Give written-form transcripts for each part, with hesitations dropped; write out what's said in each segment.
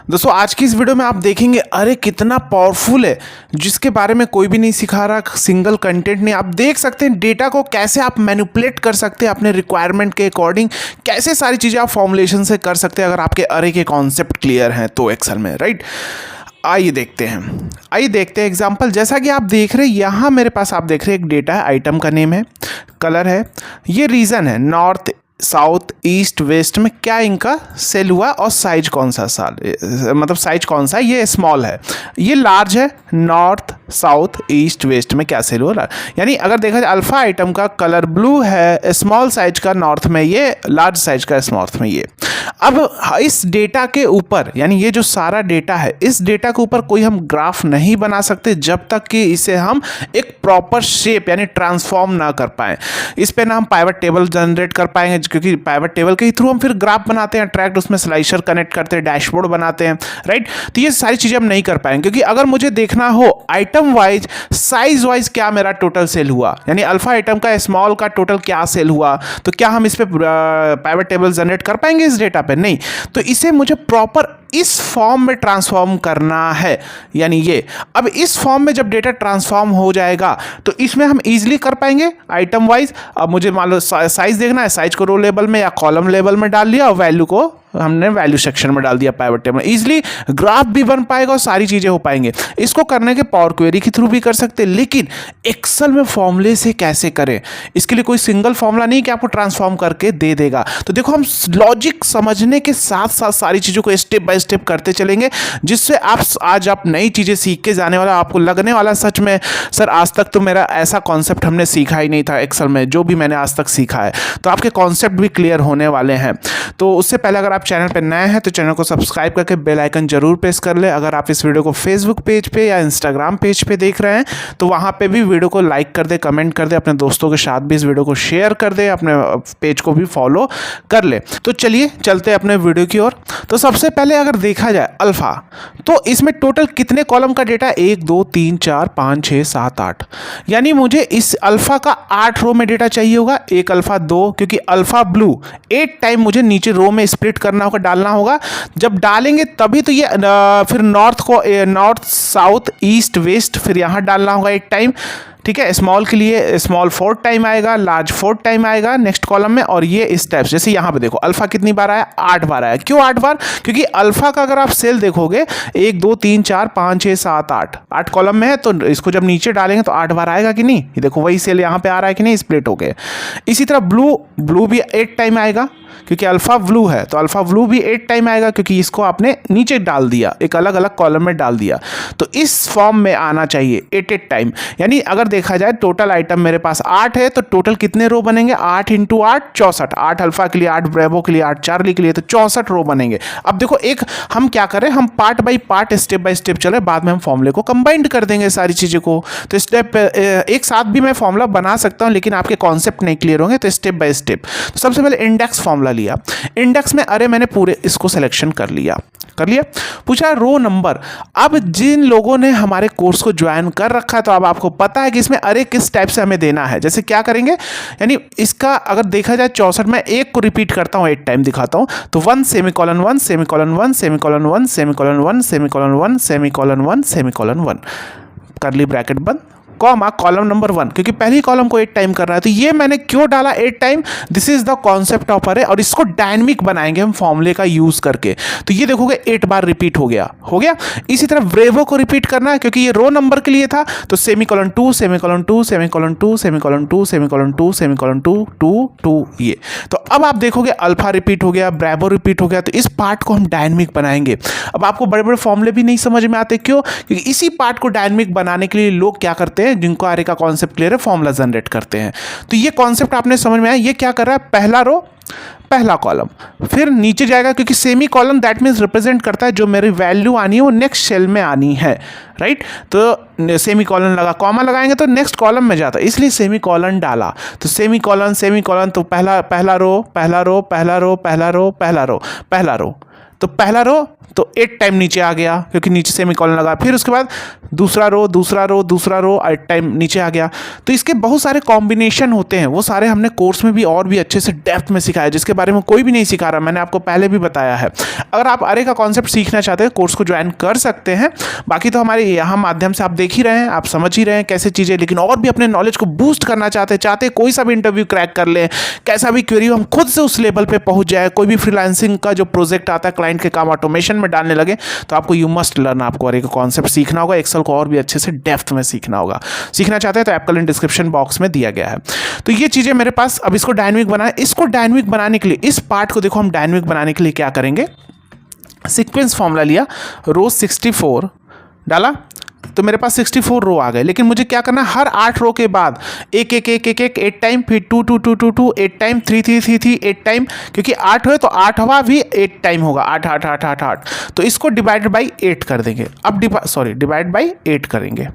दोस्तों आज की इस वीडियो में आप देखेंगे अरे कितना पावरफुल है, जिसके बारे में कोई भी नहीं सिखा रहा, सिंगल कंटेंट नहीं। आप देख सकते हैं डेटा को कैसे आप मैनिपुलेट कर सकते हैं अपने रिक्वायरमेंट के अकॉर्डिंग, कैसे सारी चीज़ें आप फॉर्मुलेशन से कर सकते हैं अगर आपके अरे के कॉन्सेप्ट क्लियर हैं तो एक्सेल में, राइट। आइए देखते हैं एग्जांपल। जैसा कि आप देख रहे हैं यहाँ मेरे पास, आप देख रहे हैं एक डेटा है, आइटम का नेम है, कलर है, ये रीजन है नॉर्थ साउथ ईस्ट वेस्ट में क्या इनका सेल हुआ और साइज कौन सा मतलब साइज कौन सा है, ये स्मॉल है, ये लार्ज है, नॉर्थ साउथ ईस्ट वेस्ट में क्या सेल हुआ। यानी अगर देखा जाए अल्फा आइटम का कलर ब्लू है, स्मॉल साइज का नॉर्थ में ये, लार्ज साइज का साउथ में ये। अब इस डेटा के ऊपर, यानी ये जो सारा डेटा है, इस डेटा के ऊपर कोई हम ग्राफ नहीं बना सकते जब तक कि इसे हम एक प्रॉपर शेप यानी ट्रांसफॉर्म ना कर पाए। इस पे ना हम पाइवट टेबल जनरेट कर पाएंगे, क्योंकि पाइवट टेबल के थ्रू हम फिर ग्राफ बनाते हैं, ट्रैक्ट उसमें स्लाइसर कनेक्ट करते हैं, डैशबोर्ड बनाते हैं, राइट। तो ये सारी चीज़ें हम नहीं कर पाएंगे, क्योंकि अगर मुझे देखना हो आइटम वाइज, साइज वाइज क्या मेरा टोटल सेल हुआ, यानी अल्फा आइटम का स्मॉल का टोटल क्या सेल हुआ, तो क्या हम इस पे पाइवट टेबल जनरेट कर पाएंगे इस डेटा पे? नहीं। तो इसे मुझे प्रॉपर इस फॉर्म में ट्रांसफॉर्म करना है, यानी ये। अब इस फॉर्म में जब डेटा ट्रांसफॉर्म हो जाएगा तो इसमें हम इजीली कर पाएंगे आइटम वाइज। अब मुझे मान लो साइज देखना है, साइज को रो लेवल में या कॉलम लेवल में डाल लिया और वैल्यू को हमने वैल्यू सेक्शन में डाल दिया पाइवट टेबल में। इजीली ग्राफ भी बन पाएगा और सारी चीजें हो पाएंगे। इसको करने के पावर क्वेरी के थ्रू भी कर सकते हैं, लेकिन एक्सेल में फॉर्मूले से कैसे करें, इसके लिए कोई सिंगल फॉर्मूला नहीं कि आपको ट्रांसफॉर्म करके दे देगा। तो देखो हम लॉजिक समझने के साथ साथ सारी चीजों को स्टेप बाय स्टेप करते चलेंगे, जिससे आज आप नई चीजें सीख के जाने वाला, आपको लगने वाला सच में सर आज तक तो मेरा ऐसा कॉन्सेप्ट हमने सीखा ही नहीं था एक्सेल में, जो भी मैंने आज तक सीखा है। तो आपके कॉन्सेप्ट भी क्लियर होने वाले हैं। तो उससे पहले अगर आप चैनल पर नए हैं तो चैनल को सब्सक्राइब करके बेल आइकन जरूर प्रेस कर ले। अगर आप इस वीडियो को फेसबुक पेज पे या इंस्टाग्राम पेज पे देख रहे हैं तो वहां पे भी वीडियो को लाइक कर दे, कमेंट कर दे, अपने दोस्तों के साथ भी इस वीडियो को शेयर कर दे, अपने पेज को भी फॉलो कर ले। तो चलिए चलते हैं अपने वीडियो की ओर। तो सबसे पहले अगर देखा जाए अल्फा, तो इसमें टोटल कितने कॉलम का डेटा, 1 2 3 4 5 6 7 8, यानी मुझे इस अल्फा का 8 रो में डेटा चाहिए होगा। एक अल्फा 2, क्योंकि अल्फा ब्लू 8 टाइम मुझे नीचे रो में स्प्लिट करना होगा, डालना होगा। जब डालेंगे तभी तो ये फिर नॉर्थ को नॉर्थ साउथ ईस्ट वेस्ट फिर यहां डालना होगा 8 टाइम, ठीक है। स्मॉल के लिए स्मॉल 4 टाइम आएगा, लार्ज 4 टाइम आएगा नेक्स्ट कॉलम में। और ये इस टाइप, जैसे यहाँ पे देखो अल्फा कितनी बार आया, 8 बार आया। क्यों 8 बार? क्योंकि अल्फा का अगर आप सेल देखोगे 1 2 3 4 5 6 7 8 कॉलम में है, तो इसको जब नीचे डालेंगे तो 8 बार आएगा कि नहीं। ये देखो वही सेल यहाँ पे आ रहा है कि नहीं, स्प्लिट हो गए। इसी तरह ब्लू भी 8 टाइम आएगा, क्योंकि अल्फा ब्लू है तो अल्फा ब्लू भी 8 टाइम आएगा, क्योंकि इसको आपने नीचे डाल दिया, एक अलग अलग कॉलम में डाल दिया। तो इस फॉर्म में आना चाहिए 8 टाइम। यानी अगर देखा जाए टोटल आइटम मेरे पास 8 है, तो टोटल कितने रो बनेंगे, 8 × 8 64। 8 अल्फा के लिए, 8 ब्रेवो के लिए, 8 चार्ली के लिए, तो 64 रो बनेंगे। अब देखो एक हम क्या करें, हम part by part step by step चले, बाद में हम फॉर्मूले को कंबाइंड कर देंगे सारी चीज़ों को। तो स्टेप एक साथ भी मैं फॉर्मूला बना सकता हूं, लेकिन आपके कॉन्सेप्ट नहीं क्लियर होंगे, तो स्टेप बाय स्टेप। तो सबसे पहले इंडेक्स फॉर्मूला लिया, इंडेक्स में अरे मैंने पूरे इसको सिलेक्शन कर लिया, पूछा रो नंबर। अब जिन लोगों ने हमारे कोर्स को ज्वाइन कर रखा है तो अब आपको पता है कि इसमें अरे किस टाइप से हमें देना है। जैसे क्या करेंगे, यानी इसका अगर देखा जाए 64, मैं एक को रिपीट करता हूं, 8 टाइम दिखाता हूं। तो 1 semicolon 1 semicolon 1 semicolon 1 semicolon 1 semicolon 1 semicolon 1 semicolon 1, करली ब्रैकेट बंद, कॉमा कॉलम नंबर 1, क्योंकि पहली कॉलम को 8 टाइम कर रहा है। तो ये मैंने क्यों डाला 8 time, this is the concept of अरे। और इसको डायनेमिक बनाएंगे हम फॉर्मूले का यूज करके। तो ये देखोगे 8 बार रिपीट हो गया। इसी तरह ब्रेवो को रिपीट करना है, क्योंकि ये रो नंबर के लिए था। तो semicolon 2 semicolon 2 semicolon 2 semicolon 2 semicolon 2 semicolon 2 2 2 ये। तो अब आप देखोगे अल्फा रिपीट हो गया, ब्रेवो रिपीट हो गया। तो इस पार्ट को हम डायनेमिक बनाएंगे। अब आपको बड़े बड़े फॉर्मूले भी नहीं समझ में आते, क्यों? क्योंकि इसी पार्ट को डायनेमिक बनाने के लिए लोग क्या करते हैं, जिनको आरे का कॉन्सेप्ट क्लियर है, फॉर्मूला जनरेट करते हैं। तो ये कॉन्सेप्ट आपने समझ में आया। ये क्या कर रहा है, पहला रो पहला कॉलम, फिर नीचे जाएगा, क्योंकि semi column that means represent करता है जो मेरी वैल्यू आनी है वो नेक्स्ट सेल में आनी है, राइट। तो सेमी कॉलन लगा, कॉमा लगाएंगे तो नेक्स्ट कॉलम में जाता है, इसलिए सेमी कॉलन डाला। तो सेमी कॉलन तो पहला रो पहला रो पहला रो पहला रो पहला रो पहला रो, तो पहला रो तो 8 टाइम नीचे आ गया क्योंकि नीचे सेमीकोलन लगा, फिर उसके बाद दूसरा रो 8 टाइम नीचे आ गया। तो इसके बहुत सारे कॉम्बिनेशन होते हैं, वो सारे हमने कोर्स में भी और भी अच्छे से डेप्थ में सिखाया, जिसके बारे में कोई भी नहीं सिखा रहा, मैंने आपको पहले भी बताया है। अगर आप अरे का कॉन्सेप्ट सीखना चाहते हैं कोर्स को ज्वाइन कर सकते हैं। बाकी तो हमारे यहाँ माध्यम से आप देख ही रहे हैं, आप समझ ही रहे हैं कैसे चीज़ें, लेकिन और भी अपने नॉलेज को बूस्ट करना चाहते कोई सा भी इंटरव्यू क्रैक कर लें, कैसा भी क्वेरी हम खुद से उस लेवल पे पहुंच जाए, कोई भी फ्रीलांसिंग का जो प्रोजेक्ट आता है क्लाइंट के काम ऑटोमेशन में डालने लगे, तो आपको यू मस्ट लर्न, आपको अरे का कॉन्सेप्ट सीखना होगा, एक्सेल को और भी अच्छे से डेप्थ में सीखना होगा। सीखना चाहते हैं तो ऐप का लिंक डिस्क्रिप्शन बॉक्स में दिया गया है। तो ये चीज़ें मेरे पास, अब इसको डायनेमिक बनाना, इसको डायनेमिक बनाने के लिए, इस पार्ट को देखो हम डायनेमिक बनाने के लिए क्या करेंगे, सीक्वेंस फॉर्मूला लिया, रो 64 डाला तो मेरे पास 64 रो आ गए। लेकिन मुझे क्या करना है, हर 8 रो के बाद एक 8 टाइम, फिर 2 2 2 2 2 8 टाइम, 3 3 3 3 8 टाइम, क्योंकि 8 है तो 8वां भी 8 टाइम होगा, 8 8 8 8 8। तो इसको डिवाइड बाई 8 कर देंगे। अब डिवाइड बाई 8 करेंगे,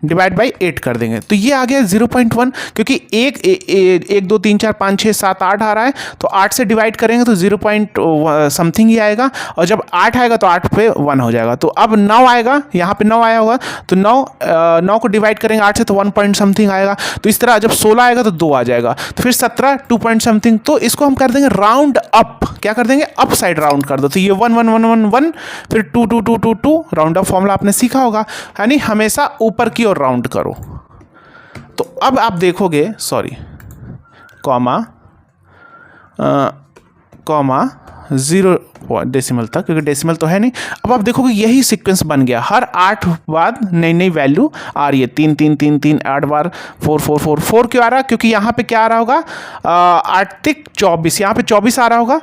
डिवाइड बाई 8 कर देंगे तो ये आ गया 0.1, क्योंकि 1 2 3 4 5 6 7 8 आ रहा है, तो 8 से डिवाइड करेंगे तो 0. समथिंग ही आएगा, और जब 8 आएगा तो 8 पे 1 हो जाएगा। तो अब 9 आएगा, यहाँ पे 9 आया होगा, तो 9 को डिवाइड करेंगे 8 से तो 1 पॉइंट समथिंग आएगा। तो इस तरह जब 16 आएगा तो 2 आ जाएगा, तो फिर 17 2 पॉइंट समथिंग। तो इसको हम कर देंगे राउंड अप, क्या कर देंगे, अप साइड राउंड कर दो। तो ये 1 1 1 1 1, फिर 2 2 2 2 2, राउंड अप फॉर्मूला आपने सीखा होगा, यानी हमेशा ऊपर की ओर राउंड करो। तो अब आप देखोगे, कॉमा 0 डेसिमल तक, क्योंकि डेसिमल तो है नहीं। अब आप देखोगे यही सीक्वेंस बन गया, हर 8 बाद नई नई वैल्यू आ रही है, 3 3 3 3 8 बार 4 4 4 4 क्यों आ रहा है, क्योंकि यहाँ पे क्या आ रहा होगा, 8 तिक 24, यहाँ पे 24 आ रहा होगा,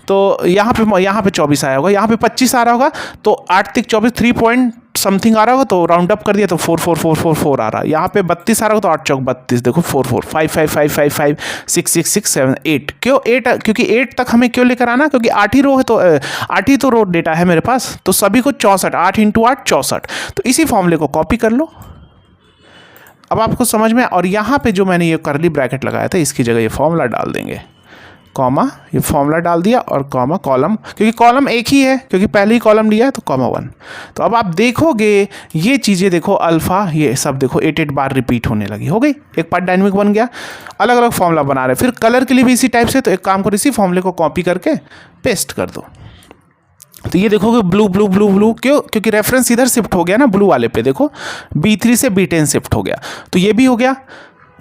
तो यहाँ पे 24 आया होगा, यहाँ पे 25 आ रहा होगा, तो 8 तिक 24 3 पॉइंट समथिंग आ रहा होगा, तो राउंड अप कर दिया तो 4 4 4 4 4 आ रहा है। यहाँ पे 32 आ रहा होगा तो 8 चौक 32, देखो 4 4 5 5 5 5 5 6 6 6 7 8। क्यों 8, क्योंकि 8 तक हमें क्यों लेकर आना, क्योंकि 8 ही रो है, तो 8 ही तो रो डेटा है मेरे पास, तो सभी को 64, 8 × 8 64। तो इसी फॉर्मूले को कॉपी कर लो, अब आपको समझ में। और यहाँ पे जो मैंने ये करली ब्रैकेट लगाया था, इसकी जगह ये फॉर्मूला डाल देंगे, कॉमा, ये फॉर्मूला डाल दिया, और कॉमा कॉलम, क्योंकि कॉलम एक ही है, क्योंकि पहले ही कॉलम लिया है, तो कॉमा 1। तो अब आप देखोगे ये चीज़ें, देखो अल्फ़ा, ये सब देखो 8 8 बार रिपीट होने लगी, हो गई, एक पार्ट डायनेमिक बन गया। अलग अलग फॉर्मूला बना रहे हैं, फिर कलर के लिए भी इसी टाइप से, तो एक काम करो, इसी फॉर्मूले को कॉपी करके पेस्ट कर दो। तो ये देखोगे ब्लू ब्लू ब्लू ब्लू, क्यों, क्योंकि रेफरेंस इधर शिफ्ट हो गया ना, ब्लू वाले पे देखो B3 से B10 शिफ्ट हो गया, तो ये भी हो गया।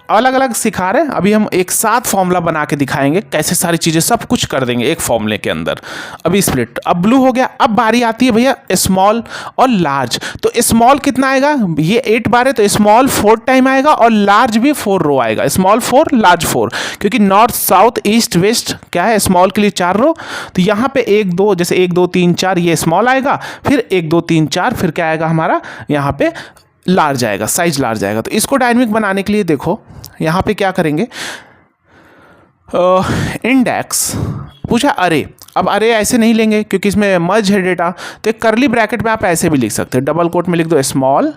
अलग अलग सिखा रहे हैं, अभी हम एक साथ फॉर्मूला बना के दिखाएंगे, कैसे सारी चीज़ें सब कुछ कर देंगे एक फॉर्मूले के अंदर। अभी स्प्लिट, अब ब्लू हो गया। अब बारी आती है भैया स्मॉल और लार्ज। तो स्मॉल कितना आएगा, ये 8 बार है, तो स्मॉल 4 टाइम आएगा, और लार्ज भी 4 रो आएगा, स्मॉल 4 लार्ज 4, क्योंकि नॉर्थ साउथ ईस्ट वेस्ट क्या है, स्मॉल के लिए 4 रो। तो यहाँ पे 1 2, जैसे 1 2 3 4 ये स्मॉल आएगा, फिर 1 2 3 4, फिर क्या आएगा हमारा यहाँ पे लार्ज आएगा, साइज लार्ज आएगा। तो इसको डायनेमिक बनाने के लिए देखो यहाँ पे क्या करेंगे, इंडेक्स पूछा अरे। अब अरे ऐसे नहीं लेंगे क्योंकि इसमें मर्ज है डेटा, तो एक करली ब्रैकेट में आप ऐसे भी लिख सकते हो, डबल कोट में लिख दो स्मॉल,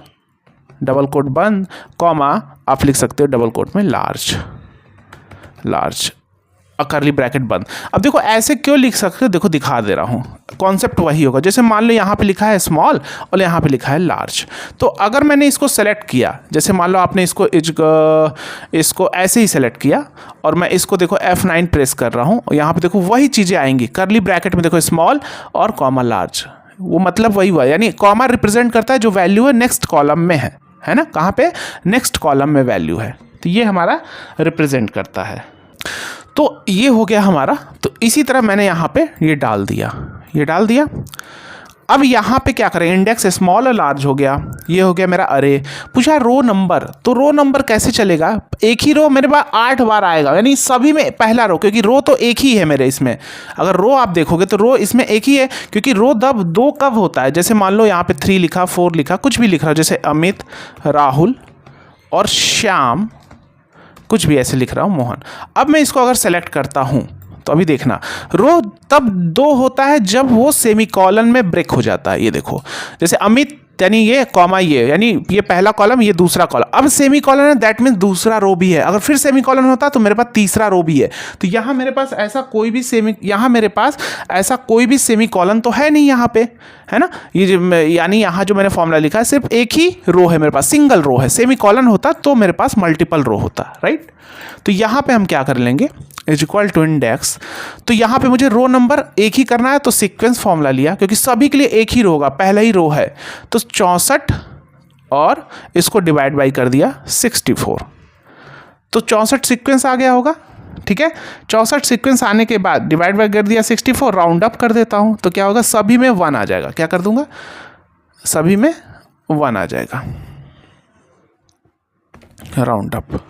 डबल कोट बंद, कॉमा, आप लिख सकते हो डबल कोट में लार्ज, करली ब्रैकेट बंद। अब देखो ऐसे क्यों लिख सकते हो, देखो दिखा दे रहा हूँ, कॉन्सेप्ट वही होगा। जैसे मान लो यहाँ पे लिखा है स्मॉल और यहाँ पे लिखा है लार्ज, तो अगर मैंने इसको सेलेक्ट किया, जैसे मान लो आपने इसको ऐसे ही सेलेक्ट किया, और मैं इसको देखो F9 प्रेस कर रहा हूँ, और यहाँ पे देखो वही चीज़ें आएंगी, करली ब्रैकेट में देखो स्मॉल और कॉमा लार्ज, वो मतलब वही हुआ, यानी कॉमा रिप्रेजेंट करता है जो वैल्यू है नेक्स्ट कॉलम में है ना, कहाँ पे, नेक्स्ट कॉलम में वैल्यू है, तो ये हमारा रिप्रेजेंट करता है। तो ये हो गया हमारा। तो इसी तरह मैंने यहाँ पे ये डाल दिया। अब यहाँ पे क्या करें, इंडेक्स स्मॉल और लार्ज हो गया, ये हो गया मेरा अरे। पूछा रो नंबर, तो रो नंबर कैसे चलेगा, एक ही रो मेरे पास 8 बार आएगा, यानी सभी में पहला रो, क्योंकि रो तो एक ही है मेरे इसमें। अगर रो आप देखोगे तो रो इसमें एक ही है, क्योंकि रो दो कब होता है, जैसे मान लो यहाँ पे 3 लिखा, 4 लिखा, कुछ भी लिख रहा, जैसे अमित, राहुल और श्याम, कुछ भी ऐसे लिख रहा हूँ, मोहन। अब मैं इसको अगर सेलेक्ट करता हूँ तो अभी देखना, रो तब 2 होता है जब वो सेमीकोलन में ब्रेक हो जाता है। ये देखो, जैसे अमित यानी ये कॉमा ये, यानी ये पहला कॉलम ये दूसरा कॉलम। अब सेमी कॉलन है, दैट मीन्स दूसरा रो भी है। अगर फिर सेमी कॉलन होता तो मेरे पास तीसरा रो भी है। तो यहाँ मेरे पास ऐसा कोई भी सेमी कॉलन तो है नहीं यहाँ पे, है ना। ये यानी यहाँ जो मैंने फॉर्मूला लिखा है सिर्फ एक ही रो है मेरे पास, सिंगल रो है। सेमी कॉलन होता तो मेरे पास मल्टीपल रो होता, राइट। तो यहाँ पे हम क्या कर लेंगे, इज इक्वल टू इंडेक्स। तो यहाँ पे मुझे रो नंबर एक ही करना है, तो सीक्वेंस फॉर्मूला लिया, क्योंकि सभी के लिए एक ही रो होगा, पहला ही रो है। तो 64 और इसको डिवाइड बाई कर दिया 64, तो 64 सीक्वेंस आ गया होगा, ठीक है। 64 सीक्वेंस आने के बाद डिवाइड बाई कर दिया 64, राउंड अप कर देता हूँ, तो क्या होगा, सभी में 1 आ जाएगा। क्या कर दूंगा, सभी में 1 आ जाएगा, राउंड अप।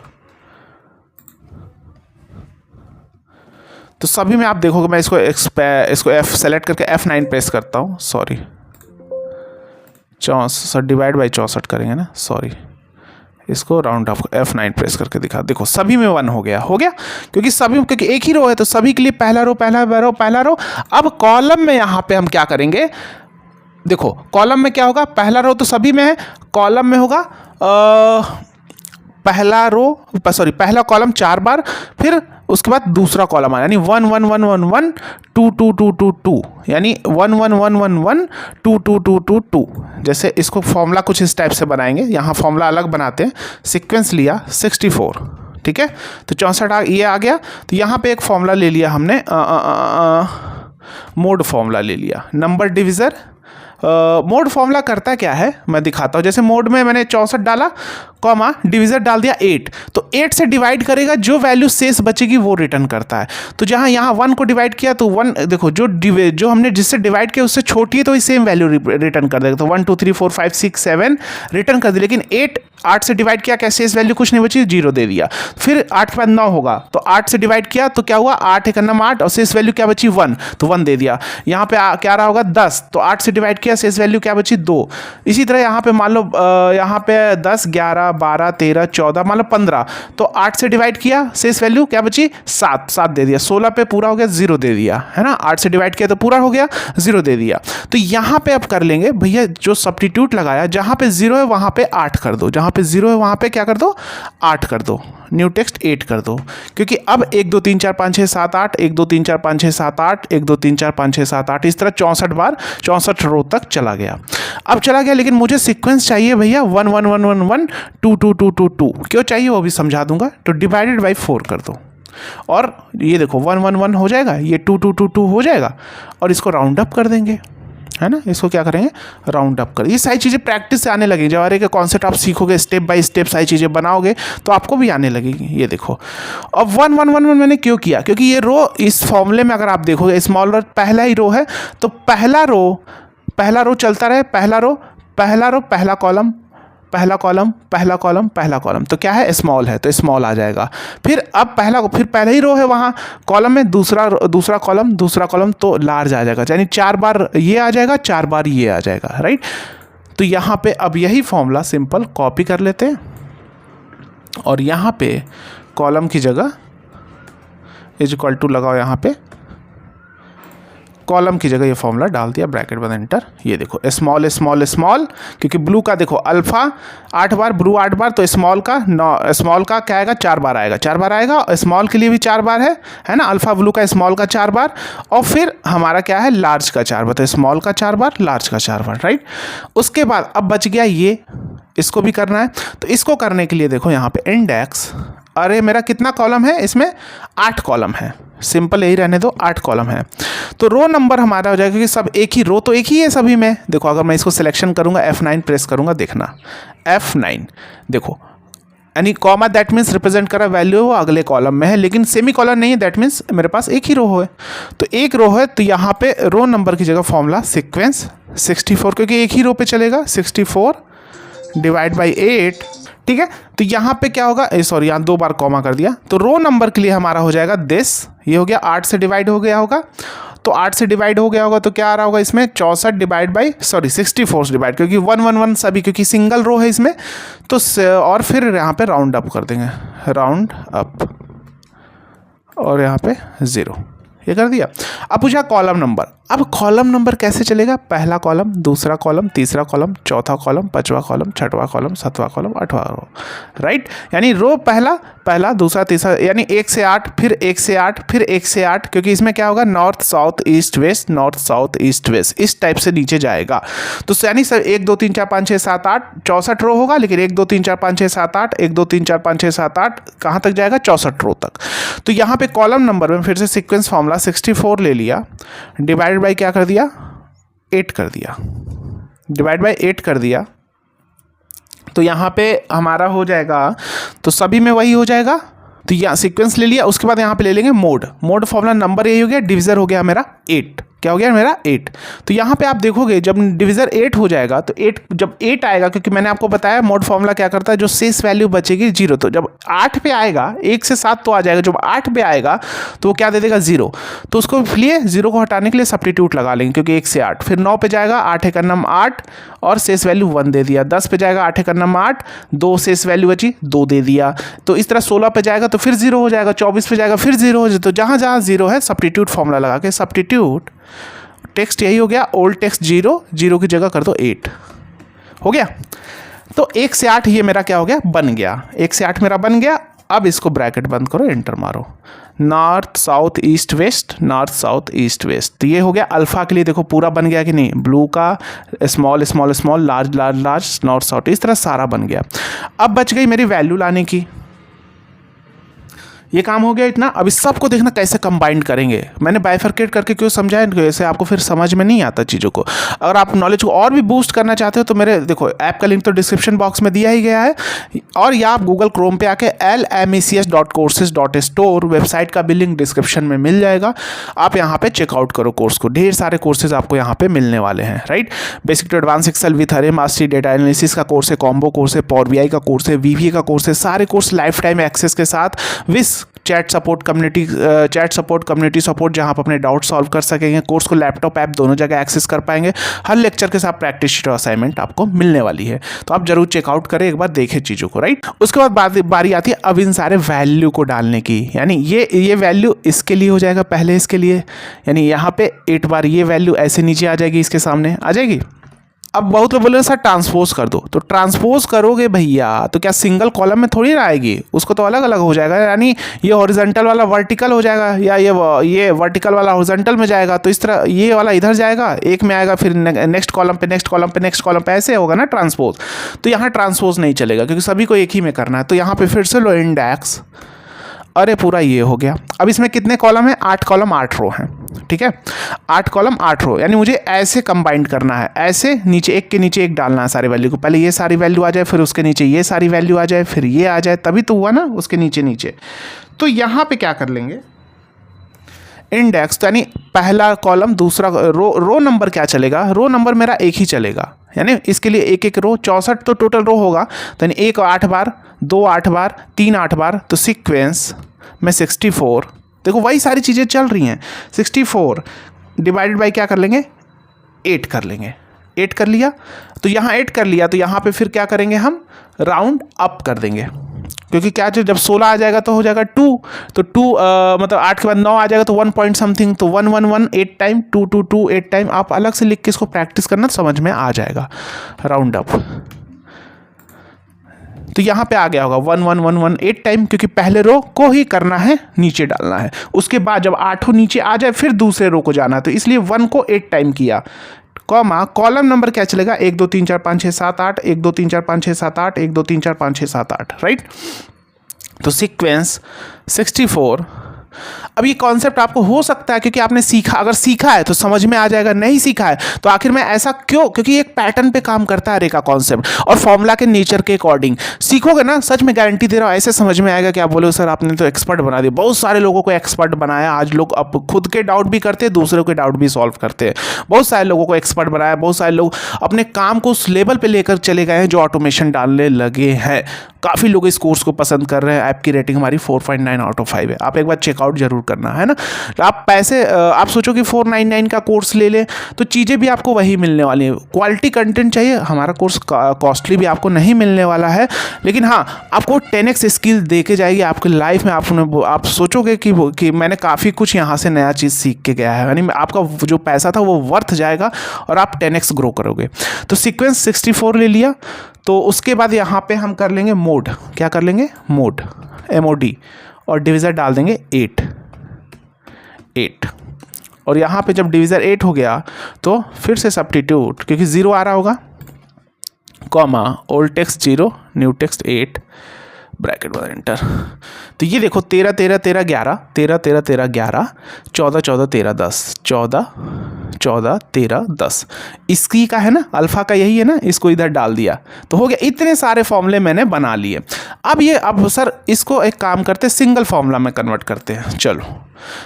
तो सभी में आप देखोगे, मैं इसको F सेलेक्ट करके F9 प्रेस करता हूँ, सॉरी 64 डिवाइड बाई 64 करेंगे ना, सॉरी इसको राउंड ऑफ F9 प्रेस करके दिखा। देखो सभी में 1 हो गया, क्योंकि एक ही रो है, तो सभी के लिए पहला रो। अब कॉलम में यहाँ पे हम क्या करेंगे, देखो कॉलम में क्या होगा, पहला रो तो सभी में है, कॉलम में होगा पहला कॉलम 4 बार, फिर उसके बाद दूसरा कॉलम आया, यानी 1 1 1 1 1 2 2 2 2 2, यानी 1 1 1 1 1 2 2 2 2 2। जैसे इसको फॉर्मूला कुछ इस टाइप से बनाएंगे, यहाँ फॉर्मूला अलग बनाते हैं। सीक्वेंस लिया 64, ठीक है, तो 64 ये आ गया। तो यहाँ पे एक फॉर्मूला ले लिया हमने, मोड फॉर्मूला ले लिया, नंबर डिविज़र। मोड फॉर्मूला करता क्या है मैं दिखाता हूँ। जैसे मोड में मैंने 64 डाला, कॉमा डिविज़र डाल दिया 8, तो 8 से डिवाइड करेगा, जो वैल्यू शेष बचेगी वो रिटर्न करता है। तो जहाँ यहाँ 1 को डिवाइड किया तो 1, देखो जो हमने जिससे डिवाइड किया उससे छोटी है तो वही सेम वैल्यू रिटर्न कर देगा। तो 1 2 3 4 5 6 7 रिटर्न कर दी, लेकिन 8 से डिवाइड किया, क्या शेष वैल्यू कुछ नहीं बची, 0 दे दिया। फिर 8 के बाद 9 होगा, तो 8 से डिवाइड किया तो क्या हुआ, 8 एक 8 और शेष वैल्यू क्या बची 1, तो 1 दे दिया। यहाँ पे क्या रहा होगा 10, तो 8 से डिवाइड किया, शेष वैल्यू क्या बची 2। इसी तरह यहाँ पे मान लो यहाँ पे 10 11 12 13 14 मान लो 15, तो 8 से डिवाइड किया, शेष वैल्यू क्या बची 7 दे दिया। 16 पे पूरा हो गया, 0 दे दिया, है ना। 8 से डिवाइड किया तो पूरा हो गया, 0 दे दिया। तो यहाँ पे अब कर लेंगे भैया, जो सब्स्टिट्यूट लगाया, जहाँ पे 0 है वहाँ पे 8 कर दो, जहाँ पे 0 है वहाँ पे क्या कर दो, 8 कर दो, न्यू टेक्स्ट 8 कर दो। क्योंकि अब 1 2 3 4 5 6 7 8, 1 2 3 4 5 6 7 8, 1 2 3 4 5 6 7 8, इस तरह 64 बार 64 रो तक चला गया। अब चला गया, लेकिन मुझे सीक्वेंस चाहिए भैया 1 1 1 1 1 2 2 2 2 2, क्यों चाहिए वो भी समझा दूंगा। तो डिवाइडेड बाई 4 कर दो, और ये देखो 1 1 1 हो जाएगा, ये 2 2 2 2 हो जाएगा, और इसको राउंड अप कर देंगे, है ना। इसको क्या करेंगे, राउंड अप कर। ये सारी चीज़ें प्रैक्टिस से आने लगेंगी, जब हर एक कॉन्सेप्ट आप सीखोगे, स्टेप बाय स्टेप सारी चीज़ें बनाओगे तो आपको भी आने लगेगी। ये देखो, अब 1 1 1 1 मैंने क्यों किया, क्योंकि ये रो इस फॉर्मूले में अगर आप देखोगे स्मॉल रो पहला ही रो है, तो पहला रो चलता रहे, पहला कॉलम, पहला कॉलम, तो क्या है, स्मॉल है, तो स्मॉल आ जाएगा। फिर अब पहला ही रो है वहाँ कॉलम में, दूसरा कॉलम तो लार्ज आ जाएगा, यानी 4 बार ये आ जाएगा, 4 बार ये आ जाएगा, राइट। तो यहाँ पे अब यही फॉर्मूला सिंपल कॉपी कर लेते हैं, और यहाँ पे कॉलम की जगह इज इक्वल टू लगाओ, यहाँ पे कॉलम की जगह ये फॉर्मूला डाल दिया, ब्रैकेट बंद, एंटर। ये देखो स्मॉल, क्योंकि ब्लू का देखो अल्फा 8 बार, ब्लू 8 बार, तो स्मॉल का क्या आएगा, 4 बार आएगा, और स्मॉल के लिए भी 4 बार है ना, अल्फा ब्लू का स्मॉल का 4 बार, और फिर हमारा क्या है, लार्ज का 4 बार, तो स्मॉल का 4 बार, लार्ज का 4 बार, राइट। उसके बाद अब बच गया ये, इसको भी करना है। तो इसको करने के लिए देखो यहाँ पे इंडेक्स, अरे मेरा कितना कॉलम है, इसमें 8 कॉलम है, सिंपल यही रहने दो, 8 कॉलम है। तो रो नंबर हमारा हो जाएगा, क्योंकि सब एक ही रो तो एक ही है सभी में। देखो अगर मैं इसको सिलेक्शन करूंगा, F9 प्रेस करूंगा, देखना F9, देखो, यानी कॉमा दैट मीन्स रिप्रेजेंट कर रहा वैल्यू वो अगले कॉलम में है, लेकिन सेमी कॉलम नहीं है, दैट मीन्स मेरे पास एक ही रो है। तो एक रो है, तो यहाँ पे रो नंबर की जगह फॉर्मूला सीक्वेंस 64, क्योंकि एक ही रो पे चलेगा, 64 डिवाइड बाई 8, ठीक है। तो यहाँ पे क्या होगा, सॉरी यहाँ 2 बार कॉमा कर दिया, तो रो नंबर के लिए हमारा हो जाएगा दिस, ये हो गया 8 से डिवाइड हो गया होगा, तो 8 से डिवाइड हो गया होगा, तो क्या आ रहा होगा इसमें 64 डिवाइड बाई 64 से डिवाइड, क्योंकि 1 1 1 सभी, क्योंकि सिंगल रो है इसमें, तो और फिर यहाँ पे राउंड अप कर देंगे, राउंड अप, और यहाँ पे 0, ये कर दिया। अब पूछा कॉलम नंबर, अब कॉलम नंबर कैसे चलेगा, पहला कॉलम, दूसरा कॉलम, तीसरा कॉलम, चौथा कॉलम, पांचवा कॉलम, छठवां कॉलम, सातवां कॉलम, आठवां रो, राइट। यानी रो पहला दूसरा तीसरा, यानी 1 से 8, फिर 1 से 8, फिर 1 से 8, क्योंकि इसमें क्या होगा north south east west, north south east west, इस टाइप से नीचे जाएगा। तो यानी सर 1 2 3 4 5 6 7 8 64 रो होगा, लेकिन 1 2 3 4 5 6 7 8, 1 2 3 4 5 6 7 8 कहाँ तक जाएगा 64 रो तक। तो यहाँ पे कॉलम नंबर में फिर से सीक्वेंस फॉर्मूला 64 ले लिया, डिवाइडेड बाई क्या कर दिया 8 कर दिया, डिवाइड बाई 8 कर दिया। तो यहाँ पे हमारा हो जाएगा, तो सभी में वही हो जाएगा। तो यहाँ सीक्वेंस ले लिया, उसके बाद यहाँ पे ले लेंगे मोड फॉर्मूला, नंबर यही हो गया, डिविजर हो गया मेरा 8, क्या हो गया मेरा 8। तो यहाँ पे आप देखोगे जब डिविजर 8 हो जाएगा, तो 8 जब 8 आएगा, क्योंकि मैंने आपको बताया मोड फॉर्मूला क्या करता है, जो शेष वैल्यू बचेगी 0, तो जब 8 पे आएगा 1 से 7 तो आ जाएगा, जब 8 पे आएगा तो वो क्या दे देगा 0, तो उसको लिए 0 को हटाने के लिए सब्स्टिट्यूट लगा लेंगे, क्योंकि 1 से 8, फिर 9 पे जाएगा 8 एक नम 8 और शेष वैल्यू 1 दे दिया, 10 पे जाएगा 8 एक नम 8, 2 शेष वैल्यू बची 2 दे दिया। तो इस तरह 16 पे जाएगा तो फिर 0 हो जाएगा, 24 पे जाएगा फिर 0 हो जाएगा। तो जहाँ जहाँ 0 है सब्स्टिट्यूट फॉर्मूला लगा के, सब्स्टिट्यूट टेक्स्ट यही हो गया, ओल्ड टेक्स्ट 0 की जगह कर दो 8, हो गया। तो 1 से 8 ये मेरा क्या हो गया बन गया, 1 से 8 मेरा बन गया। अब इसको ब्रैकेट बंद करो, एंटर मारो, north south east west, north south east west. तो ये हो गया अल्फा के लिए, देखो पूरा बन गया कि नहीं, ब्लू का small small small, large large large, north south, इस तरह सारा बन गया। अब बच गई मेरी वैल्यू लाने की, ये काम हो गया इतना। अब इस सबको देखना कैसे कंबाइन करेंगे, मैंने बाइफरकेट करके क्यों समझाया, ऐसे आपको फिर समझ में नहीं आता चीज़ों को। अगर आप नॉलेज को और भी बूस्ट करना चाहते हो तो मेरे देखो ऐप का लिंक तो डिस्क्रिप्शन बॉक्स में दिया ही गया है, और या आप गूगल क्रोम पे आके lmecs.courses.store वेबसाइट का भी लिंक डिस्क्रिप्शन में मिल जाएगा। आप यहाँ पे चेकआउट करो कोर्स को, ढेर सारे कोर्सेज आपको यहाँ पे मिलने वाले हैं, right. Basic to advance Excel with अरे मास्टरी, डेटा एनालिसिस का कोर्स है, कॉम्बो कोर्स है, पावर बीआई का कोर्स है, वीवीए का कोर्स है, सारे कोर्स लाइफ टाइम एक्सेस के साथ with chat support community support, जहां आप अपने डाउट सॉल्व कर सकेंगे। कोर्स को लैपटॉप ऐप दोनों जगह एक्सेस कर पाएंगे। हर लेक्चर के साथ प्रैक्टिस शीट और असाइनमेंट आपको मिलने वाली है, तो आप जरूर चेकआउट करें, एक बार देखें चीज़ों को, राइट। उसके बाद बारी आती है अब इन सारे वैल्यू को डालने की, यानी ये वैल्यू इसके लिए हो जाएगा, पहले इसके लिए, यानी यहाँ पे 8 बार ये वैल्यू ऐसे नीचे आ जाएगी, इसके सामने आ जाएगी। अब बहुत लोग बोले सर ट्रांसपोज कर दो, तो ट्रांसपोज करोगे भैया तो क्या सिंगल कॉलम में थोड़ी ना आएगी, उसको तो अलग अलग हो जाएगा, यानी ये हॉरिजॉन्टल वाला वर्टिकल हो जाएगा, या ये वर्टिकल वाला हॉरिजॉन्टल में जाएगा, तो इस तरह ये वाला इधर जाएगा, एक में आएगा, फिर नेक्स्ट कॉलम पे नेक्स्ट कॉलम पे नेक्स्ट कॉलम पे, ऐसे होगा ना ट्रांसपोज। तो यहाँ ट्रांसपोज नहीं चलेगा, क्योंकि सभी को एक ही में करना है। तो यहाँ पे फिर से लो इंडेक्स, अरे पूरा ये हो गया। अब इसमें कितने कॉलम है, 8 कॉलम 8 रो हैं, ठीक है, 8 कॉलम 8 रो, यानी मुझे ऐसे कंबाइंड करना है, ऐसे नीचे एक के नीचे एक डालना है सारी वैल्यू को, पहले ये सारी वैल्यू आ जाए, फिर उसके नीचे ये सारी वैल्यू आ जाए, फिर ये आ जाए, तभी तो हुआ ना उसके नीचे नीचे। तो यहाँ पे क्या कर लेंगे इंडेक्स, तो यानी पहला कॉलम दूसरा रो नंबर क्या चलेगा, रो नंबर मेरा एक ही चलेगा, यानी इसके लिए एक एक रो, 64 तो टोटल रो होगा, तो यानी 1 8 बार, 2 8 बार, 3 8 बार, तो सीक्वेंस में 64, देखो वही सारी चीज़ें चल रही हैं, 64 डिवाइडेड बाई क्या कर लेंगे 8 कर लेंगे, 8 कर लिया। तो यहाँ 8 कर लिया, तो यहाँ पे फिर क्या करेंगे हम राउंड अप कर देंगे, क्योंकि क्या जब 16 आ जाएगा तो हो जाएगा 2, तो 2 मतलब 8 के बाद 9 आ जाएगा तो 1 पॉइंट समथिंग, तो 1 1 1 8 टाइम, 2 2 2 8 टाइम। आप अलग से लिख के इसको प्रैक्टिस करना, समझ में आ जाएगा, राउंड अप। तो यहाँ पे आ गया होगा 1 1 1 1 8 टाइम, क्योंकि पहले रो को ही करना है, नीचे डालना है, उसके बाद जब 8 नीचे आ जाए फिर दूसरे रो को जाना है, तो इसलिए 1 को 8 टाइम किया, कॉमा कॉलम नंबर क्या चलेगा 1 2 3 4 5 6 7 8, 1 2 3 4 5 6 7 8, 1 2 3 4 5 6 7 8, राइट। तो सीक्वेंस 64। अब ये कॉन्सेप्ट आपको हो सकता है क्योंकि आपने सीखा, अगर सीखा है तो समझ में आ जाएगा, नहीं सीखा है तो आखिर में ऐसा क्यों, क्योंकि एक पैटर्न पे काम करता है अरे का कॉन्सेप्ट, और फॉर्मूला के नेचर के अकॉर्डिंग सीखोगे ना, सच में गारंटी दे रहा हूँ ऐसे समझ में आएगा कि आप बोलो सर आपने तो एक्सपर्ट बना दिया। बहुत सारे लोगों को एक्सपर्ट बनाया, आज लोग अब खुद के डाउट भी करते हैं, दूसरों के डाउट भी सॉल्व करते हैं। बहुत सारे लोगों को एक्सपर्ट बनाया, बहुत सारे लोग अपने काम को उस लेवल पर लेकर चले गए हैं जो ऑटोमेशन डालने लगे हैं। काफ़ी लोग इस कोर्स को पसंद कर रहे हैं। ऐप की रेटिंग हमारी 4.9 आउट ऑफ 5 है। आप एक बार चेकआउट जरूर करना है ना। आप पैसे आप सोचो कि 499 का कोर्स ले लें तो चीज़ें भी आपको वही मिलने वाली है। क्वालिटी कंटेंट चाहिए, हमारा कोर्स कॉस्टली भी आपको नहीं मिलने वाला है, लेकिन हाँ आपको 10x स्किल दे के जाएगी आपकी लाइफ में। आप सोचोगे कि मैंने काफ़ी कुछ यहाँ से नया चीज़ सीख के गया है, यानी आपका जो पैसा था वो वर्थ जाएगा और आप 10x ग्रो करोगे। तो सीक्वेंस 64 ले लिया, तो उसके बाद यहाँ पे हम कर लेंगे मोड। क्या कर लेंगे? मोड, MOD, और डिविज़र डाल देंगे 8। और यहाँ पे जब डिविज़र 8 हो गया तो फिर से सब्स्टिट्यूट, क्योंकि 0 आ रहा होगा, comma old text 0 new text 8 bracket बंद एंटर। तो ये देखो 13 13 13 11 13 13 13 11 14 14 13 10 14 14 13 10 इसकी का है ना, अल्फ़ा का यही है ना, इसको इधर डाल दिया तो हो गया। इतने सारे फॉर्मूले मैंने बना लिए। अब सर इसको एक काम करते, सिंगल फार्मूला में कन्वर्ट करते हैं। चलो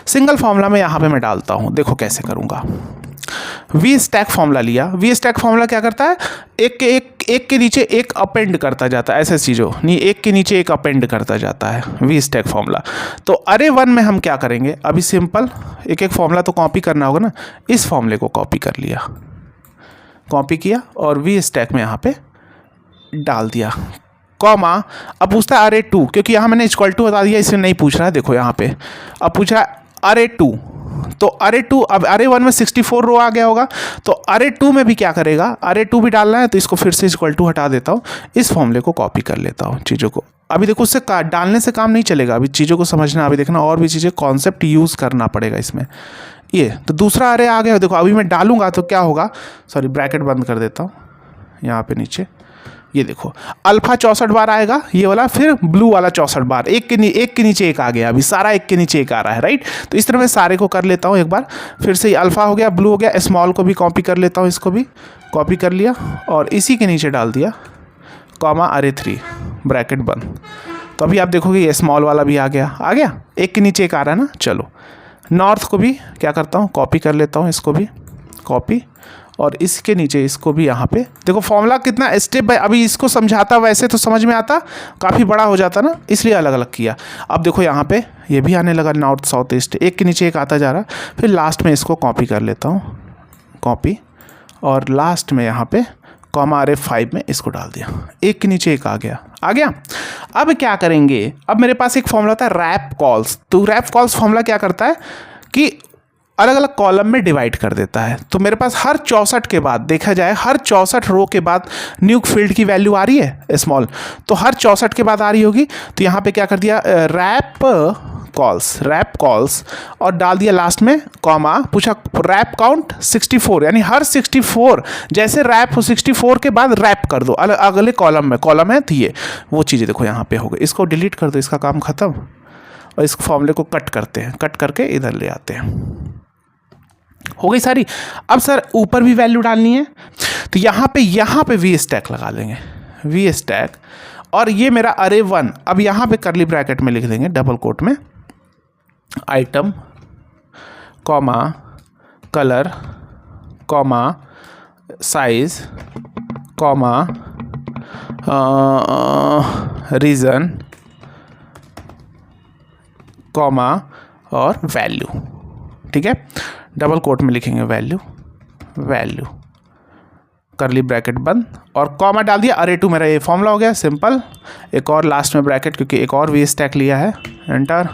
सिंगल फार्मूला में यहाँ पे मैं डालता हूँ, देखो कैसे करूँगा। वी स्टैक फार्मूला लिया। वी स्टैक फार्मूला क्या करता है? एक के नीचे एक अपेंड करता जाता है, ऐसे चीज़ों नहीं, एक के नीचे एक अपेंड करता जाता है वी स्टैक फार्मूला। तो अरे 1 में हम क्या करेंगे? अभी सिंपल एक फार्मूला तो कॉपी करना होगा ना, इस फार्मूले को कॉपी कर लिया, कॉपी किया और वी स्टैक में यहाँ पे डाल दिया, कॉमा। अब पूछता है अरे 2, क्योंकि यहाँ मैंने इक्वल टू बता दिया, इसलिए नहीं पूछ रहा है। देखो यहाँ पे अब पूछ रहा है अरे 2, तो अरे 2, अब अरे 1 में 64 रो आ गया होगा, तो अरे 2 में भी क्या करेगा? अरे 2 भी डालना है, तो इसको फिर से इक्वल टू हटा देता हूँ, इस फॉर्मूले को कॉपी कर लेता हूँ चीज़ों को। अभी देखो उससे डालने से काम नहीं चलेगा, अभी चीज़ों को समझना, अभी देखना और भी चीज़ें कॉन्सेप्ट यूज़ करना पड़ेगा इसमें। ये तो दूसरा अरे आ गया, देखो अभी मैं डालूंगा तो क्या होगा, सॉरी ब्रैकेट बंद कर देता हूँ यहाँ पे नीचे। ये देखो अल्फ़ा 64 बार आएगा ये वाला, फिर ब्लू वाला 64 बार, एक के नीचे एक आ गया, अभी सारा एक के नीचे एक आ रहा है, राइट। तो इस तरह मैं सारे को कर लेता हूँ एक बार, फिर से अल्फ़ा हो गया, ब्लू हो गया, स्मॉल को भी कॉपी कर लेता हूँ, इसको भी कॉपी कर लिया और इसी के नीचे डाल दिया, कॉमा अरे 3 ब्रैकेट बंद। तो अभी आप देखोगे ये स्मॉल वाला भी आ गया, एक के नीचे एक आ रहा है ना। चलो नॉर्थ को भी क्या करता हूँ, कॉपी कर लेता हूँ, इसको भी कॉपी और इसके नीचे इसको भी यहाँ पे। देखो फॉर्मूला कितना स्टेप बाय, अभी इसको समझाता वैसे तो समझ में आता, काफ़ी बड़ा हो जाता ना, इसलिए अलग अलग किया। अब देखो यहाँ पे ये भी आने लगा, नॉर्थ साउथ ईस्ट, एक के नीचे एक आता जा रहा। फिर लास्ट में इसको कॉपी कर लेता हूँ, कॉपी, और लास्ट में यहाँ पे कॉमा अरे 5 में इसको डाल दिया, एक के नीचे एक आ गया। अब क्या करेंगे? अब मेरे पास एक फॉर्मूला होता है रैप कॉल्स। तो रैप कॉल्स फॉर्मूला क्या करता है कि अलग अलग कॉलम में डिवाइड कर देता है। तो मेरे पास हर 64 के बाद, देखा जाए हर 64 रो के बाद न्यूक फील्ड की वैल्यू आ रही है स्मॉल, तो हर 64 के बाद आ रही होगी। तो यहाँ पे क्या कर दिया, रैप कॉल्स और डाल दिया लास्ट में कॉमा, पूछा रैप काउंट 64, यानी हर 64 जैसे रैप हो 64 के बाद रैप कर दो अगले कॉलम में, कॉलम है तो ये वो चीज़ें देखो यहाँ पे हो गई। इसको डिलीट कर दो, इसका काम ख़त्म, और इस फॉर्मूले को कट करते हैं, कट करके इधर ले आते हैं, हो गई सारी। अब सर ऊपर भी वैल्यू डालनी है, तो यहाँ पे वी स्टैक लगा लेंगे, वी स्टैक, और ये मेरा अरे 1। अब यहाँ पे करली ब्रैकेट में लिख देंगे, डबल कोट में, item comma colour comma size comma reason comma और वैल्यू। ठीक है, डबल कोट में लिखेंगे वैल्यू करली ब्रैकेट बंद और कॉमा डाल दिया। अरे 2 मेरा ये फॉर्मूला हो गया सिंपल, एक और लास्ट में ब्रैकेट, क्योंकि एक और वी स्टैक लिया है, एंटर,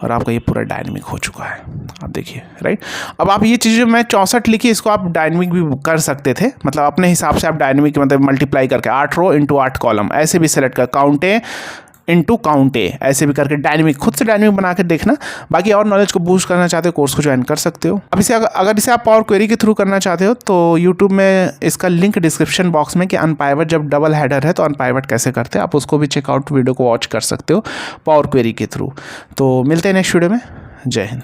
और आपका ये पूरा डायनेमिक हो चुका है। आप देखिए, राइट। अब आप ये चीज़ें मैं 64 लिखी, इसको आप डायनेमिक भी कर सकते थे, मतलब अपने हिसाब से आप डायनेमिक मतलब मल्टीप्लाई करके 8 रो इंटू 8 कॉलम ऐसे भी सेलेक्ट कर, काउंटे इंटू काउंटे ऐसे भी करके डायनेमिक, खुद से डायनेमिक बना के देखना। बाकी और नॉलेज को बूस्ट करना चाहते हो, कोर्स को ज्वाइन कर सकते हो। अब इसे अगर इसे आप पावर क्वेरी के थ्रू करना चाहते हो तो यूट्यूब में इसका लिंक डिस्क्रिप्शन बॉक्स में, कि अनपाइवट जब डबल हेडर है तो अनपाइवट कैसे करते हैं, आप उसको भी चेकआउट वीडियो को वॉच कर सकते हो पावर क्वेरी के थ्रू। तो मिलते हैं नेक्स्ट वीडियो में। जय हिंद।